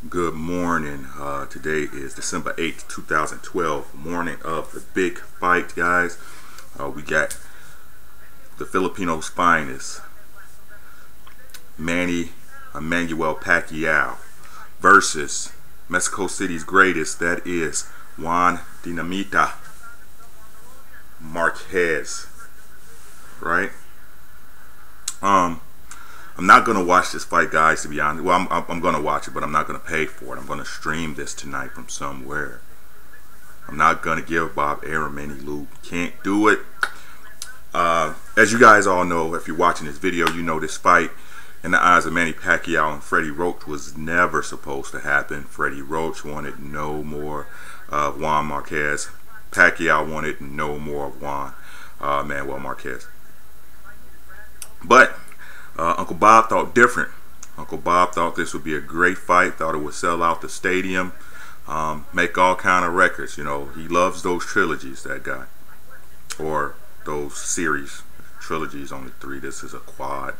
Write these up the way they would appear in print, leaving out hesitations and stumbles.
Good morning. Today is December 8th, 2012, morning of the big fight, guys. We got the Filipino's finest, Manny Emmanuel Pacquiao, versus Mexico City's greatest, that is Juan Dinamita Marquez, right? I'm not gonna watch this fight, guys, to be honest. Well, I'm gonna watch it, but I'm not gonna pay for it. I'm gonna stream this tonight from somewhere. I'm not gonna give Bob Arum any loot. Can't do it. As you guys all know, if you're watching this video, you know this fight, in the eyes of Manny Pacquiao and Freddie Roach, was never supposed to happen. Freddie Roach wanted no more of Juan Marquez. Pacquiao wanted no more of Juan Manuel Marquez. But Uncle Bob thought different. Uncle Bob thought this would be a great fight, thought it would sell out the stadium, make all kind of records. You know, he loves those trilogies, that guy. Or those series. Trilogies, only 3. This is a quadrilogy.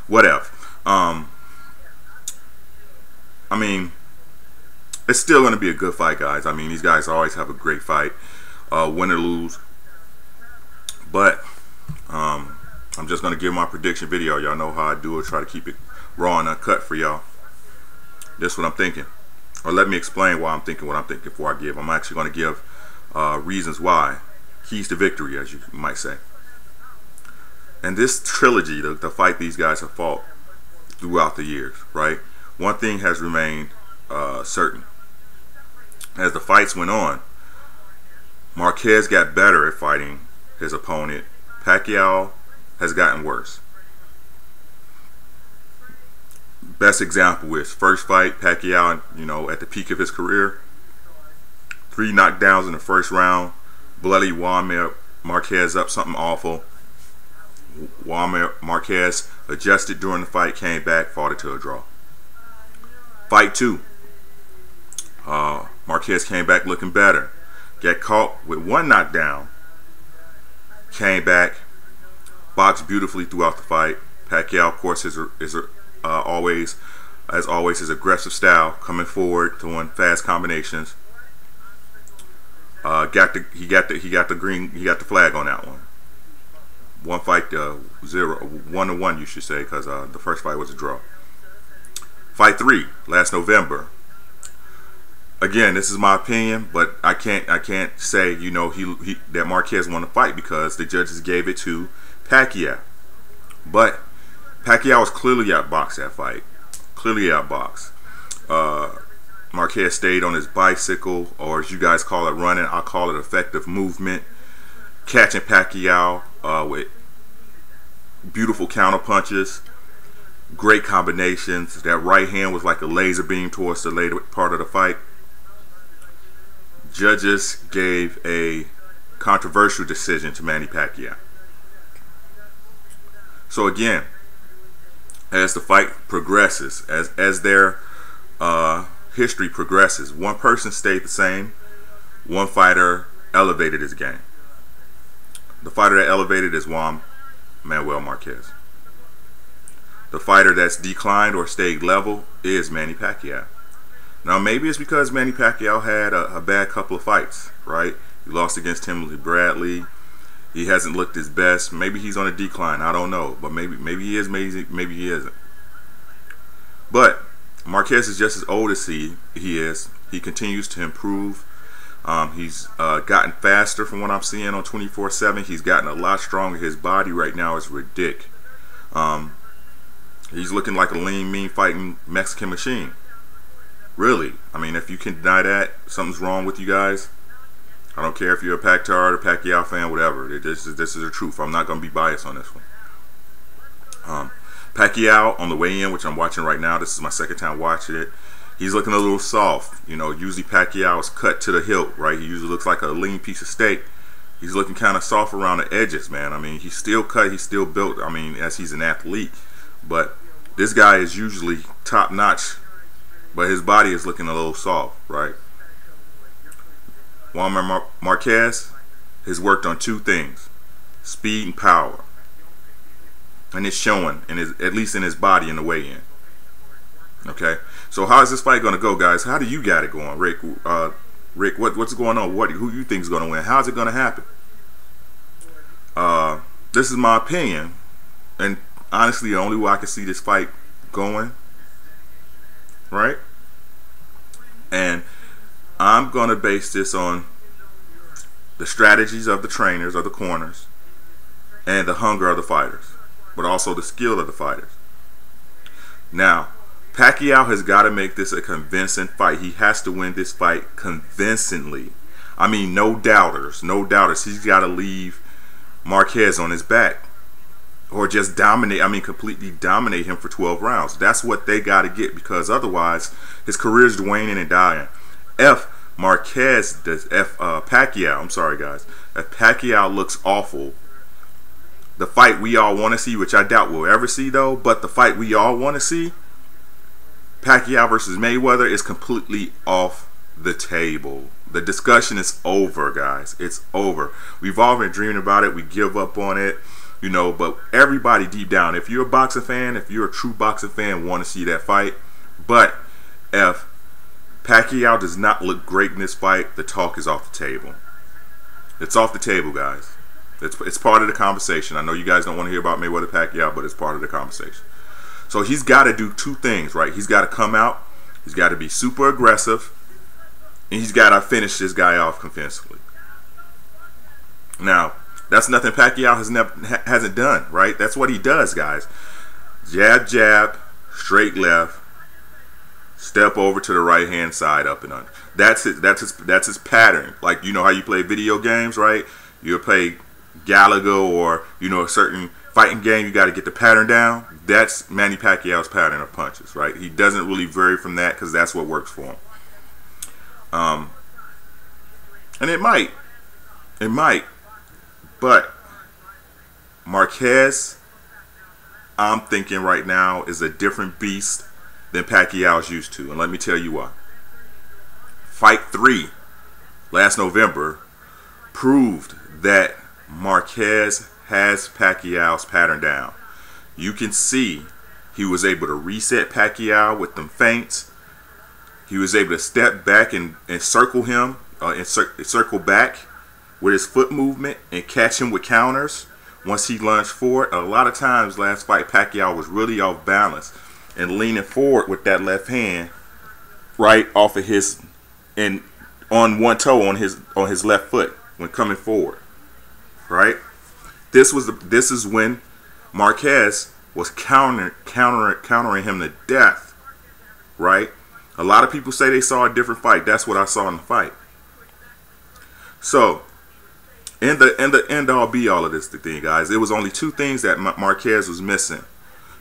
Whatever. I mean, it's still going to be a good fight, guys. I mean, these guys always have a great fight, win or lose. But I'm just going to give my prediction video. Y'all know how I do it. Try to keep it raw and uncut for y'all. This is what I'm thinking. Or let me explain why I'm thinking what I'm thinking before I give. I'm actually going to give reasons why. Keys to victory, as you might say. And this trilogy, the fight these guys have fought throughout the years, right? One thing has remained certain. As the fights went on, Marquez got better at fighting his opponent. Pacquiao has gotten worse. Best example is first fight, Pacquiao, you know, at the peak of his career, 3 knockdowns in the first round, bloody Juan Marquez up something awful. Juan Marquez adjusted during the fight, came back, fought it to a draw. Fight 2, Marquez came back looking better, got caught with 1 knockdown, came back, boxed beautifully throughout the fight. Pacquiao, of course, is always his aggressive style, coming forward, throwing fast combinations. He got the flag on that one. 1-1, you should say, because the first fight was a draw. Fight 3, last November. Again, this is my opinion, but I can't say, you know, that Marquez won the fight because the judges gave it to Pacquiao. But Pacquiao was clearly outboxed that fight. Clearly outboxed. Marquez stayed on his bicycle, or as you guys call it, running. I call it effective movement. Catching Pacquiao with beautiful counter punches. Great combinations. That right hand was like a laser beam towards the later part of the fight. Judges gave a controversial decision to Manny Pacquiao. So again, as the fight progresses, as their history progresses, one person stayed the same, one fighter elevated his game. The fighter that elevated is Juan Manuel Marquez. The fighter that's declined or stayed level is Manny Pacquiao. Now, maybe it's because Manny Pacquiao had a bad couple of fights, right? He lost against Timothy Bradley. He hasn't looked his best. Maybe he's on a decline. I don't know. But maybe he is, maybe he isn't. But Marquez is just as old as he is. He continues to improve. He's gotten faster from what I'm seeing on 24/7. He's gotten a lot stronger. His body right now is ridiculous. He's looking like a lean, mean fighting Mexican machine. Really, I mean, if you can deny that, something's wrong with you guys. I don't care if you're a Pac-Tard or Pacquiao fan, whatever. This is the truth. I'm not going to be biased on this one. Pacquiao on the way in, which I'm watching right now. This is my second time watching it. He's looking a little soft. You know, usually Pacquiao is cut to the hilt, right? He usually looks like a lean piece of steak. He's looking kind of soft around the edges, man. I mean, he's still cut. He's still built. I mean, as he's an athlete. But this guy is usually top-notch. But his body is looking a little soft, right? Juan Marquez has worked on 2 things: speed and power. And it's showing, at least in his body in the weigh-in. Okay, so how is this fight going to go, guys? How do you got it going, Rick? Rick, what's going on? Who you think is going to win? How's it going to happen? This is my opinion, and honestly, the only way I can see this fight going, right? And I'm going to base this on the strategies of the trainers, of the corners, and the hunger of the fighters, but also the skill of the fighters. Now, Pacquiao has got to make this a convincing fight. He has to win this fight convincingly. I mean, no doubters, no doubters. He's got to leave Marquez on his back, or just dominate. I mean, completely dominate him for 12 rounds. That's what they got to get, because otherwise his career's waning and dying. If Pacquiao, I'm sorry guys, if Pacquiao looks awful, the fight we all want to see, which I doubt we'll ever see though, but the fight we all want to see, Pacquiao versus Mayweather, is completely off the table. The discussion is over, guys. It's over. We've all been dreaming about it. We give up on it, you know, but everybody deep down, if you're a boxing fan, if you're a true boxing fan, want to see that fight. But if Pacquiao does not look great in this fight, the talk is off the table. It's off the table, guys. It's part of the conversation. I know you guys don't want to hear about Mayweather Pacquiao, but it's part of the conversation. So he's got to do two things, right? He's got to come out, he's got to be super aggressive, and he's got to finish this guy off convincingly. Now, that's nothing Pacquiao hasn't done, right? That's what he does, guys. Jab, jab, straight left, step over to the right hand side, up and under. That's his pattern. Like, you know how you play video games, right? You play Galaga, or you know, a certain fighting game, you got to get the pattern down. That's Manny Pacquiao's pattern of punches, right? He doesn't really vary from that, because that's what works for him. And it might, but Marquez, I'm thinking right now, is a different beast than Pacquiao's used to, and let me tell you why. Fight 3 last November proved that Marquez has Pacquiao's pattern down. You can see he was able to reset Pacquiao with them feints. He was able to step back and circle him, circle back with his foot movement and catch him with counters once he lunged forward. A lot of times last fight, Pacquiao was really off balance and leaning forward with that left hand right off of his, and on one toe on his left foot when coming forward. Right? This is when Marquez was countering him to death. Right? A lot of people say they saw a different fight. That's what I saw in the fight. So, in the end all be all of this thing, guys, it was only two things that Marquez was missing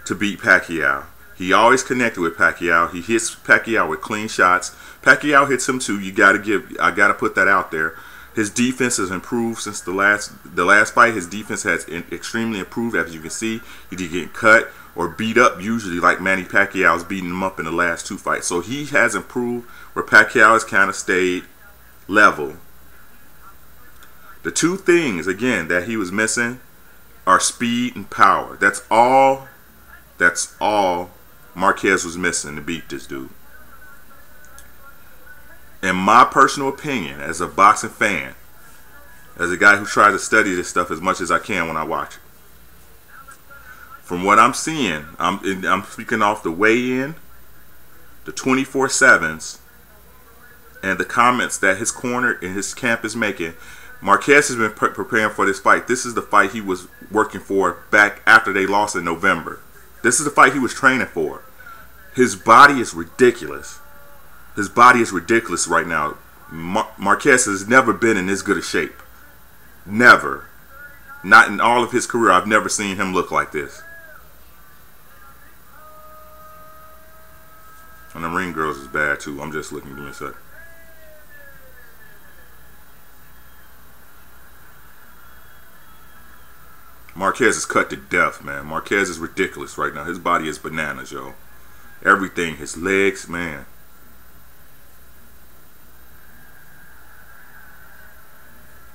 to beat Pacquiao. He always connected with Pacquiao. He hits Pacquiao with clean shots. Pacquiao hits him too. I gotta put that out there. His defense has improved since the last fight. His defense has extremely improved. As you can see, he did get cut or beat up usually, like Manny Pacquiao's beating him up in the last two fights. So he has improved, where Pacquiao has kind of stayed level. The two things, again, that he was missing are speed and power. That's all Marquez was missing to beat this dude. In my personal opinion, as a boxing fan, as a guy who tries to study this stuff as much as I can when I watch it, from what I'm seeing, I'm speaking off the weigh-in, the 24/7s, and the comments that his corner and his camp is making. Marquez has been preparing for this fight. This is the fight he was working for back after they lost in November. This is the fight he was training for. His body is ridiculous. His body is ridiculous right now. Marquez has never been in this good a shape. Never. Not in all of his career. I've never seen him look like this. And the ring girls is bad too. I'm just looking. Give me a sec. Marquez is cut to death, man. Marquez is ridiculous right now. His body is bananas, yo. Everything. His legs, man.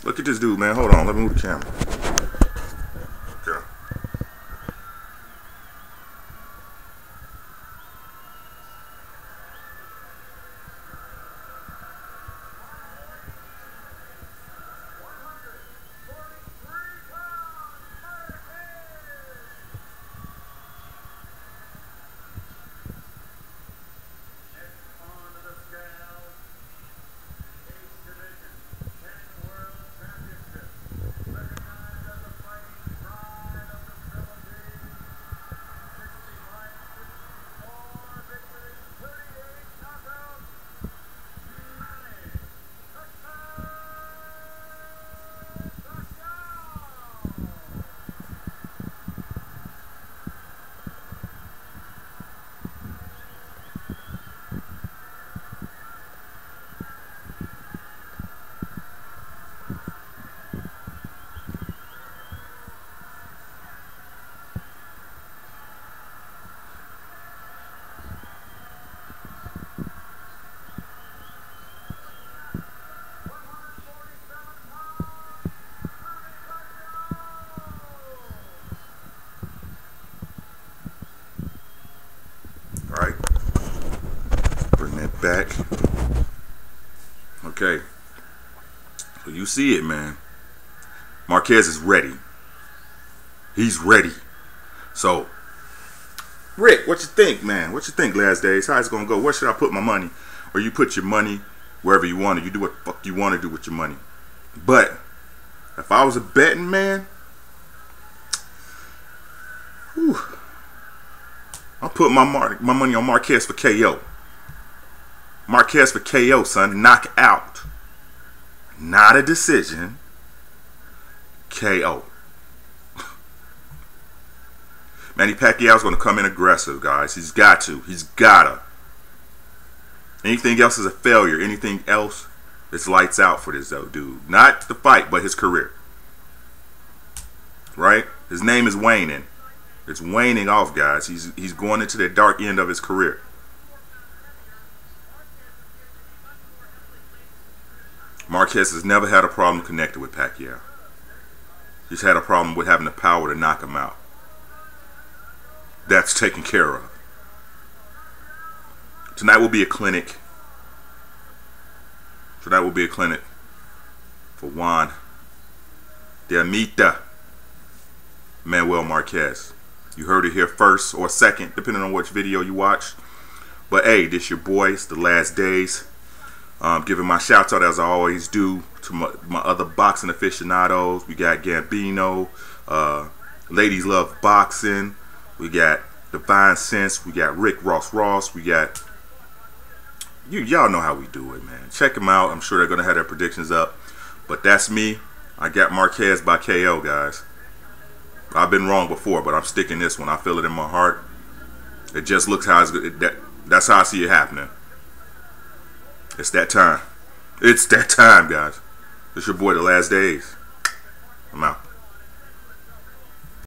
Look at this dude, man. Hold on. Let me move the camera. Okay. back. Okay. So you see it, man. Marquez is ready. He's ready. So, Rick, what you think, man? What you think, Last Days? How's it gonna go? Where should I put my money? Or you put your money wherever you want to. You do what the fuck you want to do with your money. But if I was a betting man, whew, I'll put my money on Marquez for KO. Marquez for KO, son. Knock out. Not a decision. KO. Manny Pacquiao's going to come in aggressive, guys. He's got to. He's gotta. Anything else is a failure. Anything else, it's lights out for this dude. Not the fight, but his career. Right? His name is waning. It's waning off, guys. He's going into the dark end of his career. Marquez has never had a problem connecting with Pacquiao. He's had a problem with having the power to knock him out. That's taken care of. Tonight will be a clinic. Tonight will be a clinic for Juan Diamita Manuel Marquez. You heard it here first or second, depending on which video you watch. But hey, this your boys, The Last Days. Giving my shouts out, as I always do, to my other boxing aficionados. We got Gambino, Ladies Love Boxing. We got Divine Sense. We got Rick Ross. We got... Y'all know how we do it, man. Check them out. I'm sure they're going to have their predictions up. But that's me. I got Marquez by KO, guys. I've been wrong before, but I'm sticking this one. I feel it in my heart. It just looks how it's good. That's how I see it happening. It's that time. It's that time, guys. It's your boy, The Last Days. I'm out.